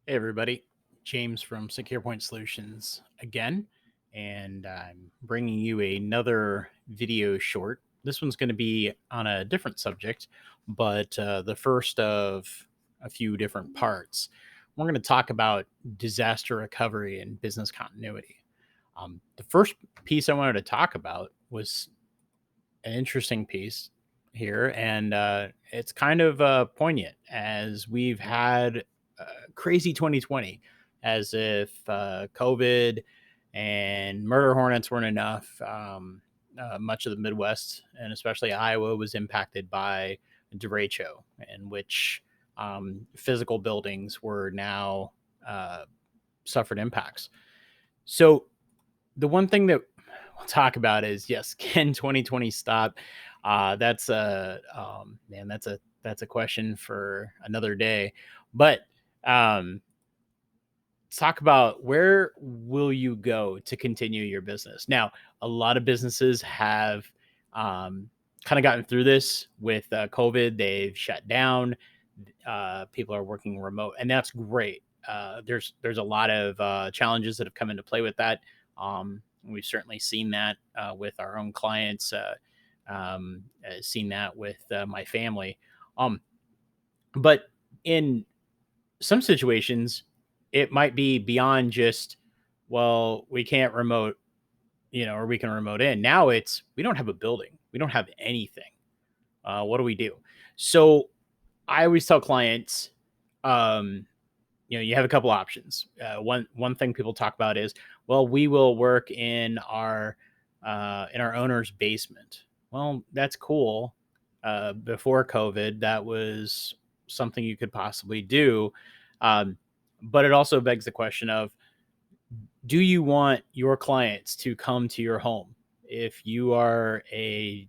Hey everybody, James from Secure Point Solutions again, and I'm bringing you another video short. This one's going to be on a different subject, but the first of a few different parts. We're going to talk about disaster recovery and business continuity. The first piece I wanted to talk about was an interesting piece here, and it's kind of poignant as we've had crazy 2020, as if COVID and murder hornets weren't enough. Much of the Midwest and especially Iowa was impacted by derecho, in which physical buildings were now uh, suffered impacts. So the one thing that we'll talk about is, yes, can 2020 stop? That's a man. That's a question for another day. But um, let's talk about, where will you go to continue your business? Now, a lot of businesses have kind of gotten through this with COVID. They've shut down. People are working remote, and that's great. There's a lot of challenges that have come into play with that. We've certainly seen that with our own clients. Seen that with my family. Um, but in some situations, it might be beyond just, well, we can't remote, or we can remote in. Now it's, we don't have a building, we don't have anything. What do we do? So I always tell clients, um, you have a couple options. One thing people talk about is, well, we will work in our owner's basement. Well, that's cool. Before COVID, that was something you could possibly do, um, but it also begs the question of, do you want your clients to come to your home? If you are a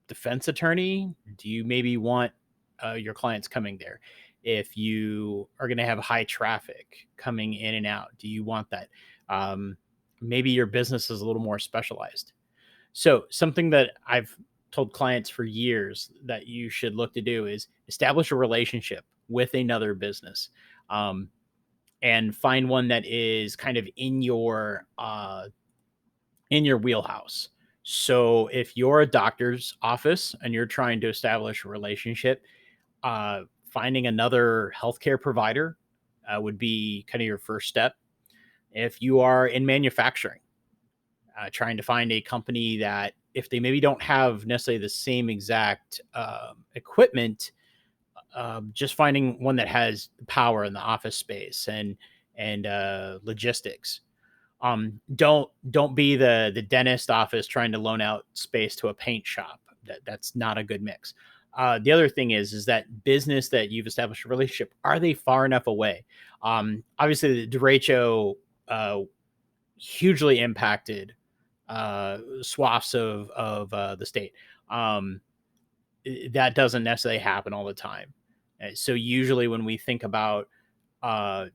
defense attorney, do you maybe want your clients coming there? If you are going to have high traffic coming in and out, do you want that? Um, Maybe your business is a little more specialized. So, something that I've told clients for years that you should look to do is establish a relationship with another business, um, and find one that is kind of in your wheelhouse. So if you're a doctor's office and you're trying to establish a relationship, finding another healthcare provider would be kind of your first step. If you are in manufacturing, trying to find a company that, if they maybe don't have necessarily the same exact equipment, just finding one that has power in the office space and logistics. Don't be the dentist office trying to loan out space to a paint shop. That's not a good mix. The other thing is that business that you've established a relationship, are they far enough away? Obviously, the derecho hugely impacted swaths of the state. Um, that doesn't necessarily happen all the time. So usually when we think about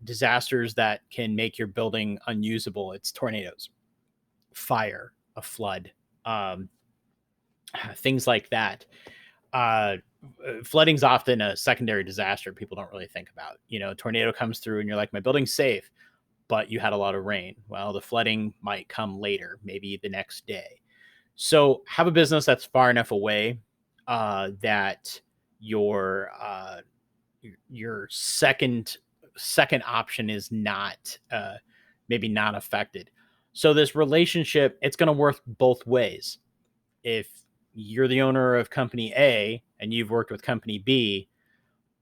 disasters that can make your building unusable, it's tornadoes, fire, a flood, um, things like that. Uh, Flooding's often a secondary disaster people don't really think about. A tornado comes through and you're like, my building's safe, but you had a lot of rain. Well, the flooding might come later, maybe the next day. So have a business that's far enough away that your your second option is not maybe not affected. So this relationship, it's going to work both ways. If you're the owner of company A and you've worked with company B,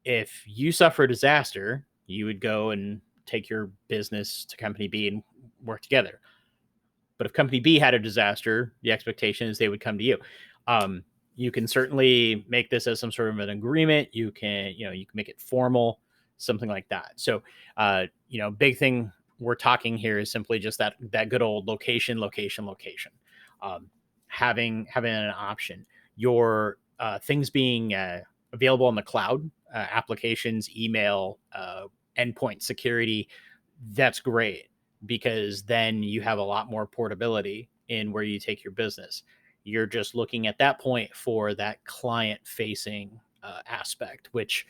if you suffer a disaster, you would go and take your business to company B and work together. But if company B had a disaster, the expectation is they would come to you. Um, you can certainly make this as some sort of an agreement. You can make it formal, something like that. So, big thing we're talking here is simply just that good old location, location, location. Um, having an option, your things being available on the cloud, applications, email, endpoint security. That's great, because then you have a lot more portability in where you take your business. You're just looking at that point for that client facing aspect, which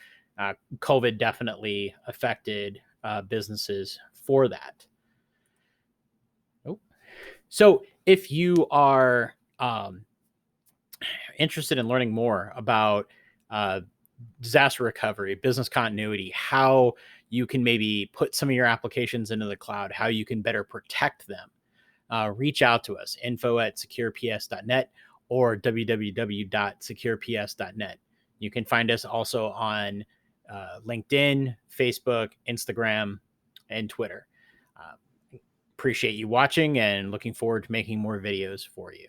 COVID definitely affected businesses for that. Oh, so if you are interested in learning more about uh, disaster recovery, business continuity, how you can maybe put some of your applications into the cloud, how you can better protect them, reach out to us, info@secureps.net or www.secureps.net. You can find us also on LinkedIn, Facebook, Instagram, and Twitter. Appreciate you watching and looking forward to making more videos for you.